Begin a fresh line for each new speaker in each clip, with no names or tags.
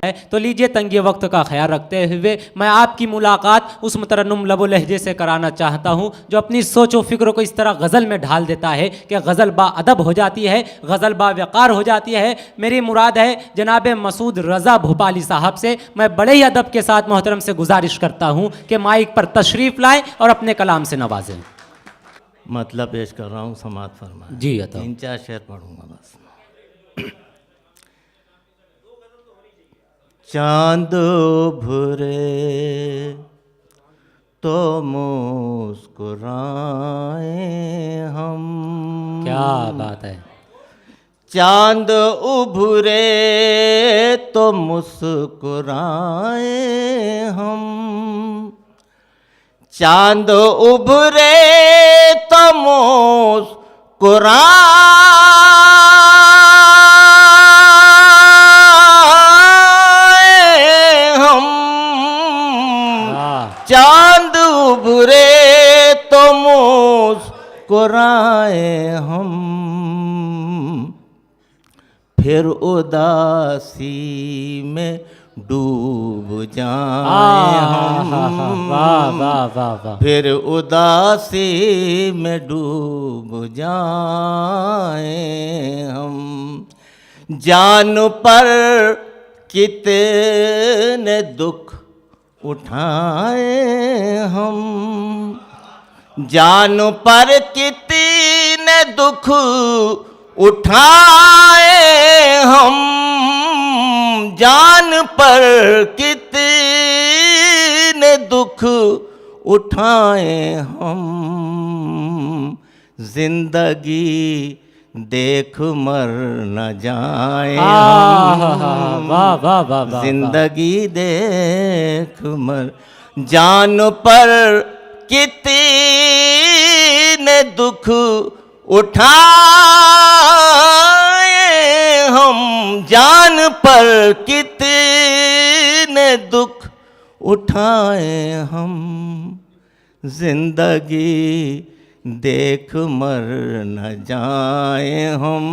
है। तो लीजिए तंगी वक्त का ख्याल रखते हुए मैं आपकी मुलाकात उस मुतरन्नुम लबो लहजे से कराना चाहता हूँ जो अपनी सोच व फिक्र को इस तरह गज़ल में ढाल देता है कि गज़ल बाअदब हो जाती है, गज़ल बावक़ार हो जाती है। मेरी मुराद है जनाब मसूद रज़ा भोपाली साहब से। मैं बड़े ही अदब के साथ मोहतरम से गुजारिश करता हूँ कि माइक पर तशरीफ़ लाएँ और अपने कलाम से नवाजें।
मतलब पेश कर रहा हूँ, समात फरमाएं।
जी अता।
3-4 शेर पढ़ूंगा बस। चांद भुरे तो मुस्कुराए हम,
क्या बात है।
चांद उभरे तो मुस्कुराए हम, चांद उभरे तो मुस्कुराए हम, चांद उभरे तो मुस्कुराए हम, फिर उदासी में डूब जाए हम,
वाह वाह वाह वाह।
फिर उदासी में डूब जाए हम, जान पर कितने दुख उठाए हम, जान पर कितने दुख उठाए हम, जान पर कितने दुख उठाए हम, जिंदगी देख मर न जाए हम,
वाह वाह वाह वाह।
जिंदगी देख मर, जान पर कितने दुख उठाए हम, जान पर कितने दुख उठाए हम, जिंदगी देख मर न जाए हम,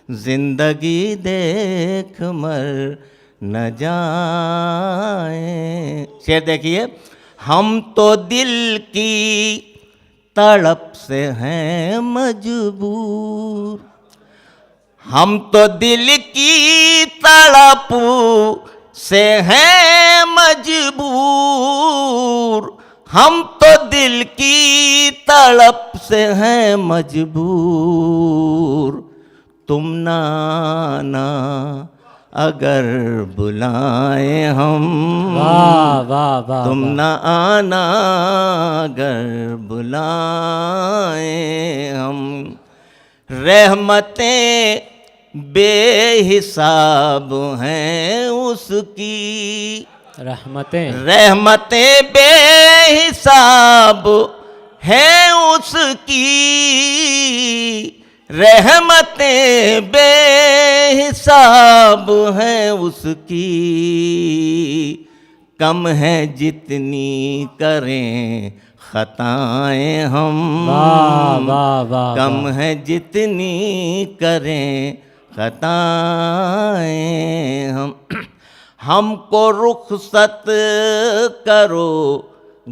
जिंदगी देख मर न जाए। शेर देखिए, हम तो दिल की तड़प से हैं मजबूर, हम तो दिल की तड़प से हैं मजबूर, हम तो दिल की तड़प से हैं मजबूर, तुम ना आना अगर बुलाए हम,
वाह वाह वाह।
तुम न आना अगर बुलाए हम, रहमतें बेहिसाब हैं उसकी, रहमतें बेहिसाब हैं उसकी, रहमतें बेहिसाब हैं उसकी, कम है जितनी करें खताएं हम,
वाह वाह वाह।
कम है जितनी करें खताएं हम, हमको रुखसत करो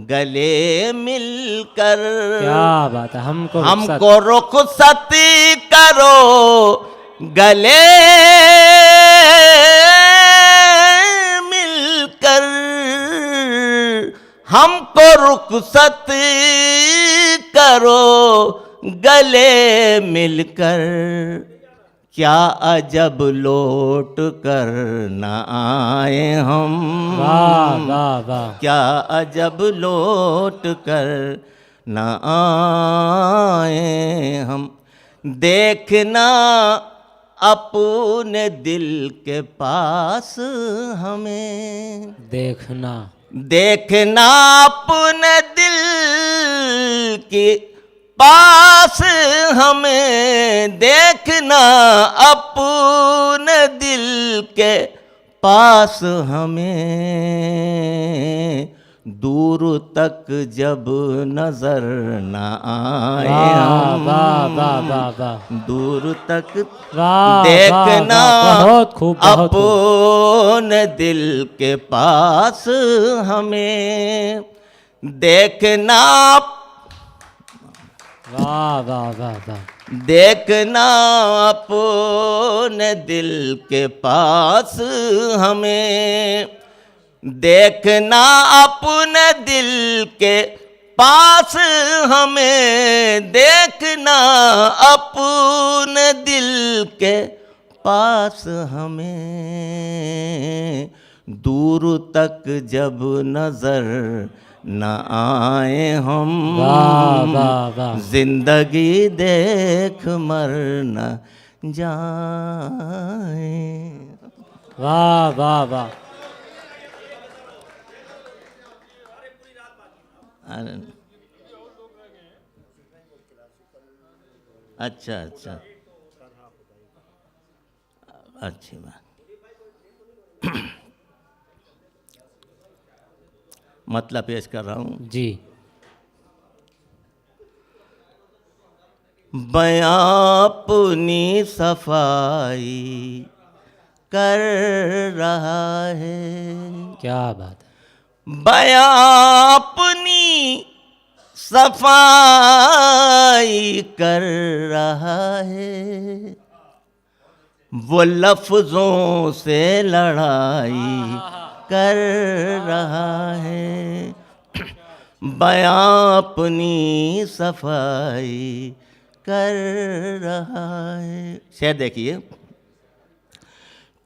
गले मिलकर,
क्या बात है।
हमको रुखसत करो गले मिलकर, हमको रुखसत करो गले मिलकर, क्या अजब लौट कर न आए हम,
वाह वाह वाह।
क्या अजब लौट कर न आए हम, देखना अपने दिल के पास हमें,
देखना
देखना अपने दिल के पास हमें, देखना अपने दिल के पास हमें, दूर तक जब नजर न आए
वाह
हम,
वाह वाह वाह वाह
दूर तक
वाह,
देखना
वाह, बहुत खूब, बहुत खूब।
अपने दिल के पास हमें देखना,
वाह वाह वाह वाह,
देखना अपने दिल के पास हमें, देखना अपने दिल के पास हमें, देखना अपने दिल के पास हमें, दूर तक जब नजर न आए हम,
वाह वाह वाह,
जिंदगी देख मर न जाए।
वाह वाह वाह,
अच्छा अच्छा, अच्छी बात। मतलब पेश कर रहा हूँ।
जी।
बयां अपनी सफाई कर रहा है,
क्या बात है,
बयां अपनी सफाई कर रहा है, वो लफ्जों से लड़ाई कर रहा है, बयां अपनी सफाई कर रहा है। शेर देखिए,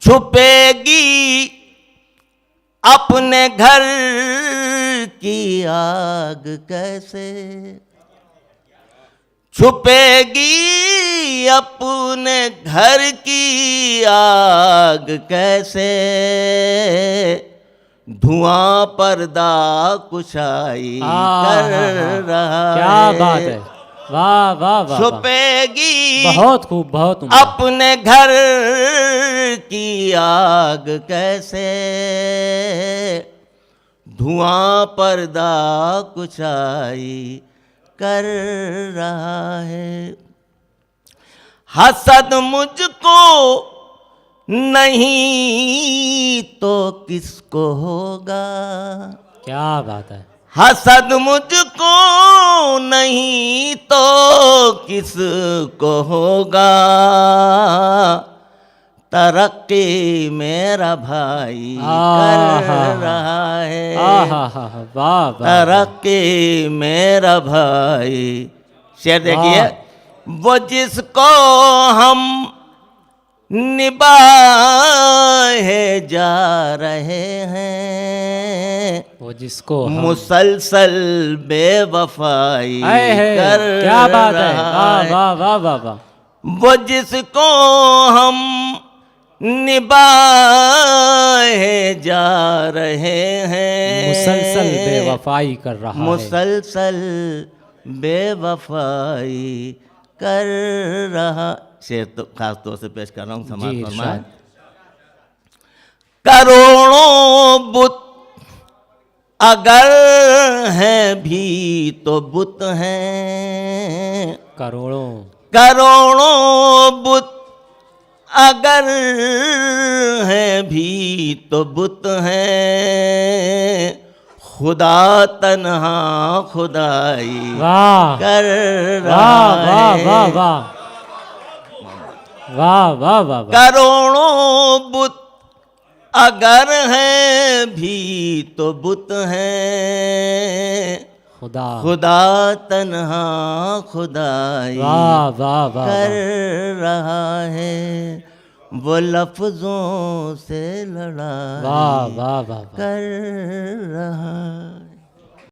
छुपेगी अपने घर की आग कैसे, छुपेगी अपने घर की आग कैसे, धुआं पर्दा कुशाई कर रहा है।
क्या बात है, वाह वाह वाह,
छुपेगी
बहुत खूब, बहुत उम्दा।
अपने घर की आग कैसे, धुआं पर्दा कुचाई कर रहा है, हसद मुझको नहीं तो किसको होगा,
क्या बात है,
हसद मुझको नहीं तो किसको होगा, तरक्की मेरा भाई कर रहा है,
वाह वाह,
तरक्की मेरा भाई। शेर देखिए, वो जिसको हम निभाए जा रहे हैं,
वो जिसको हम
मुसलसल बेवफाई कर
क्या बात है,
रहा
वाह
है,
वाह वाह वाह वाह,
वो जिसको हम निभाए जा रहे हैं,
मुसलसल बेवफाई कर रहा है,
मुसलसल बेवफाई कर रहा। शेर तो खास तौर से पेश कर रहा हूँ, समाज
जी,
फरमाए।
इरशाद।
करोड़ों बुत अगर हैं भी तो बुत हैं,
करोड़ों
करोड़ों बुत अगर हैं भी तो बुत हैं, खुदा तन्हा खुदाई
वाह
कर
वाह
रहा
वाह
है,
वाह वाह वाह वाह वाह,
करोड़ों बुत अगर हैं भी तो बुत हैं,
खुदा
खुदा तन्हा खुदाई
वाह वाह वाह
कर
वाह,
रहा है, वो लफ्जों से लड़ाई
वाह वाह वाह वाह।
कर रहा है।